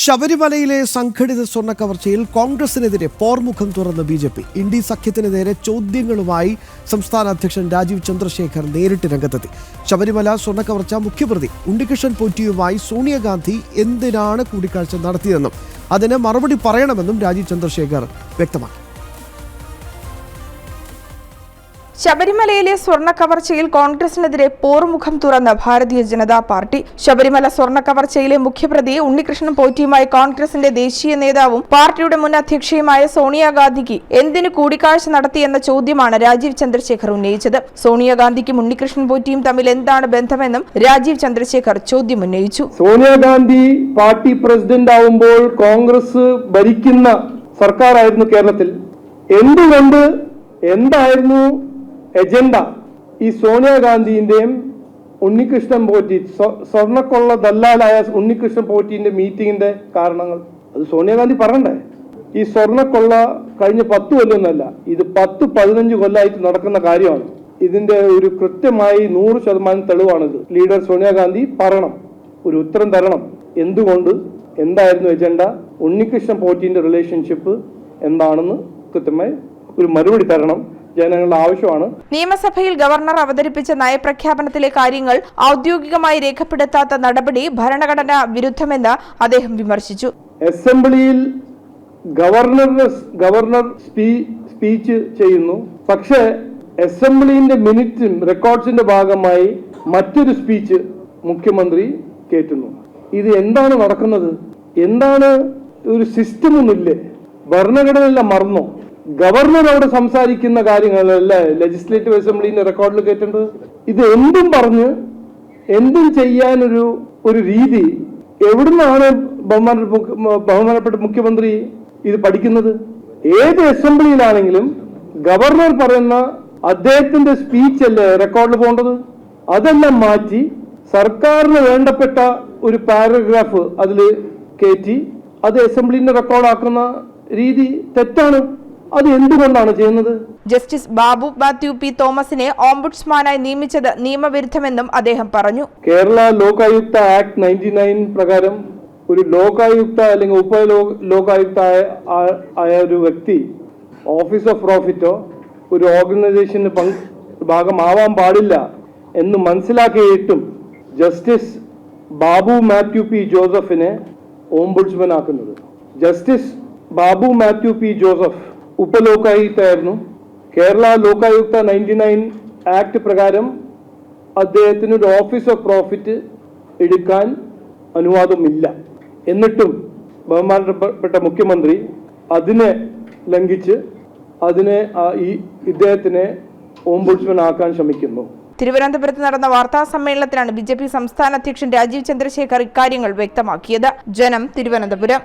ശബരിമലയിലെ സംഘടിത സ്വർണ്ണ കവർച്ചയിൽ കോൺഗ്രസിനെതിരെ പോർമുഖം തുറന്ന ബി.ജെ.പി. ഇന്ത്യ സഖ്യത്തിന് നേരെ ചോദ്യങ്ങളുമായി സംസ്ഥാന അധ്യക്ഷൻ രാജീവ് ചന്ദ്രശേഖർ നേരിട്ട് രംഗത്തെത്തി. ശബരിമല സ്വർണ്ണ കവർച്ച മുഖ്യപ്രതി ഉണ്ണികൃഷ്ണൻ പോറ്റിയുമായി സോണിയാഗാന്ധി എന്തിനാണ് കൂടിക്കാഴ്ച നടത്തിയതെന്നും അതിന് മറുപടി പറയണമെന്നും രാജീവ് ചന്ദ്രശേഖർ വ്യക്തമാക്കി. ശബരിമലയിലെ സ്വർണ്ണ കവർച്ചയിൽ കോൺഗ്രസിനെതിരെ പോർമുഖം തുറന്ന ഭാരതീയ ജനതാ പാർട്ടി. ശബരിമല സ്വർണ്ണ കവർച്ചയിലെ മുഖ്യപ്രതി ഉണ്ണികൃഷ്ണൻ പോറ്റിയുമായി കോൺഗ്രസിന്റെ ദേശീയ നേതാവും പാർട്ടിയുടെ മുൻ അധ്യക്ഷയുമായ സോണിയാഗാന്ധിക്ക് എന്തിനു കൂടിക്കാഴ്ച നടത്തിയെന്ന ചോദ്യമാണ് രാജീവ് ചന്ദ്രശേഖർ ഉന്നയിച്ചത്. സോണിയാഗാന്ധിക്കും ഉണ്ണികൃഷ്ണൻ പോറ്റിയും തമ്മിൽ എന്താണ് ബന്ധമെന്നും രാജീവ് ചന്ദ്രശേഖർ ചോദ്യമുന്നയിച്ചു. സോണിയാഗാന്ധി പാർട്ടി പ്രസിഡന്റ് ആവുമ്പോൾ കോൺഗ്രസ് ഭരിക്കുന്ന സർക്കാരായിരുന്നു കേരളത്തിൽ. എന്തുകൊണ്ട് എന്തായിരുന്നു എജൻഡ? ഈ സോണിയാഗാന്ധിന്റെയും ഉണ്ണികൃഷ്ണൻ പോറ്റി സ്വർണ്ണക്കൊള്ള ദല്ലാലായ ഉണ്ണികൃഷ്ണൻ പോറ്റിന്റെ മീറ്റിംഗിന്റെ കാരണങ്ങൾ അത് സോണിയാഗാന്ധി പറയണ്ടേ? ഈ സ്വർണ്ണക്കൊള്ള കഴിഞ്ഞ 10 കൊല്ലമൊന്നുമല്ല, ഇത് 10-15 കൊല്ലമായിട്ട് നടക്കുന്ന കാര്യമാണ്. ഇതിന്റെ ഒരു കൃത്യമായി 100% തെളിവാണിത്. ലീഡർ സോണിയാഗാന്ധി പറയണം, ഒരു ഉത്തരം തരണം. എന്തുകൊണ്ട്, എന്തായിരുന്നു എജൻഡ, ഉണ്ണികൃഷ്ണൻ പോറ്റിന്റെ റിലേഷൻഷിപ്പ് എന്താണെന്ന് കൃത്യമായി ഒരു മറുപടി തരണം. ജനങ്ങളുടെ ആവശ്യമാണ്. നിയമസഭയിൽ ഗവർണർ അവതരിപ്പിച്ച നയപ്രഖ്യാപനത്തിലെ കാര്യങ്ങൾ ഔദ്യോഗികമായി രേഖപ്പെടുത്താത്ത നടപടി ഭരണഘടനാ വിരുദ്ധമെന്ന് അദ്ദേഹം വിമർശിച്ചു. അസംബ്ലിയിൽ ഗവർണർ സ്പീച്ച് ചെയ്യുന്നു, പക്ഷേ അസംബ്ലിന്റെ മിനിറ്റും റെക്കോർഡ്സിന്റെ ഭാഗമായി മറ്റൊരു സ്പീച്ച് മുഖ്യമന്ത്രി കേട്ടുന്നു. ഇത് എന്താണ് നടക്കുന്നത്? എന്താണ്? ഒരു സിസ്റ്റം ഒന്നുമില്ലേ? ഭരണഘടനയെല്ലാം മറന്നോ? ഗവർണർ അവിടെ സംസാരിക്കുന്ന കാര്യങ്ങളല്ല ലെജിസ്ലേറ്റീവ് അസംബ്ലിന്റെ റെക്കോർഡിൽ കേട്ടേണ്ടത്. ഇത് എന്തും പറഞ്ഞ് എന്തും ചെയ്യാനൊരു രീതി എവിടുന്നാണ് ബഹുമാനപ്പെട്ട മുഖ്യമന്ത്രി ഇത് പഠിക്കുന്നത്? ഏത് അസംബ്ലിയിലാണെങ്കിലും ഗവർണർ പറയുന്ന അദ്ദേഹത്തിന്റെ സ്പീച്ച് അല്ലേ റെക്കോർഡിൽ പോകേണ്ടത്? അതെല്ലാം മാറ്റി സർക്കാരിന് വേണ്ടപ്പെട്ട ഒരു പാരഗ്രാഫ് അതിൽ കയറ്റി അത് അസംബ്ലിന്റെ റെക്കോർഡാക്കുന്ന രീതി തെറ്റാണ്. അത് എന്തുകൊണ്ടാണ് ചെയ്യുന്നത്? ജസ്റ്റിസ് ബാബു മാത്യു പി തോമസിനെ ഓംബുഡ്സ്മാനായി നിയമിച്ചത് നിയമവിരുദ്ധമെന്നും അദ്ദേഹം പറഞ്ഞു. കേരള ലോകായുക്ത ആക്ട് 99 പ്രകാരം ഒരു ലോകായുക്ത അല്ലെങ്കിൽ ഉപ ലോകായുക്ത ആയ ഒരു വ്യക്തി ഓഫീസ് ഓഫ് പ്രോഫിറ്റോ ഒരു ഓർഗനൈസേഷന്റെ ഭാഗമാവാൻ പാടില്ല എന്ന് മനസ്സിലാക്കിയിട്ടും ജസ്റ്റിസ് ബാബു മാത്യു പി ജോസഫിനെ ഓംബുഡ്സ്മാൻ ആക്കുന്നത്. ജസ്റ്റിസ് ബാബു മാത്യു പി ജോസഫ് ഉപലോകായുക്തയായിരുന്നു. കേരള ലോകായുക്ത 99 ആക്ട് പ്രകാരം അദ്ദേഹത്തിന് ഒരു ഓഫീസ് ഓഫ് പ്രോഫിറ്റ് എടുക്കാൻ അനുവാദമില്ല. എന്നിട്ടും ബഹുമാനപ്പെട്ട മുഖ്യമന്ത്രി അതിനെ ലംഘിച്ച് ഇദ്ദേഹത്തിനെ ഓംബുഡ്സ്മാൻ ആക്കാൻ ശ്രമിക്കുന്നു. തിരുവനന്തപുരത്ത് നടന്ന വാർത്താ സമ്മേളനത്തിലാണ് ബി.ജെ.പി. സംസ്ഥാന അധ്യക്ഷൻ രാജീവ് ചന്ദ്രശേഖർ ഇക്കാര്യങ്ങൾ വ്യക്തമാക്കിയത്. ജനം, തിരുവനന്തപുരം.